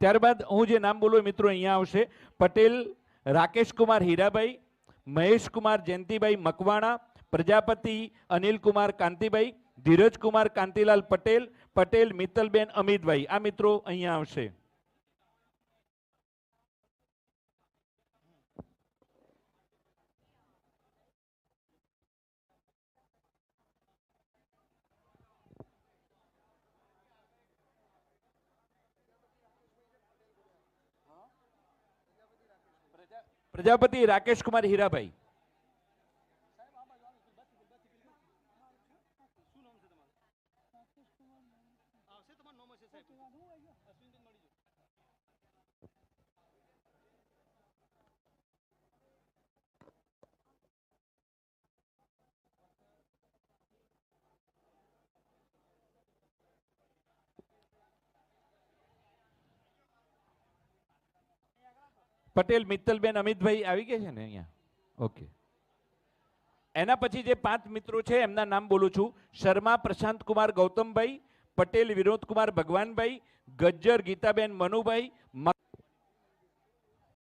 ત્યારબાદ હું જે નામ બોલું મિત્રો અહીંયા આવશે. પટેલ રાકેશકુમાર હીરાભાઈ, મહેશકુમાર જયંતિભાઈ મકવાણા, પ્રજાપતિ અનિલકુમાર કાંતિભાઈ, ધીરજકુમાર કાંતિલાલ પટેલ, પટેલ મિત્તલબેન અમિતભાઈ. આ મિત્રો અહીંયા આવશે. પ્રજાપતિ રાકેશકુમાર હીરાભાઈ. પટેલ મિત્તલબેન અમિતભાઈ આવી ગયા છે ને અહીંયા? ઓકે. એના પછી જે 5 મિત્રો છે એમના નામ બોલું છું. શર્મા પ્રશાંતકુમાર ગૌતમભાઈ, પટેલ વિનોદકુમાર ભગવાનભાઈ, ગજ્જર ગીતાબેન મનુભાઈ,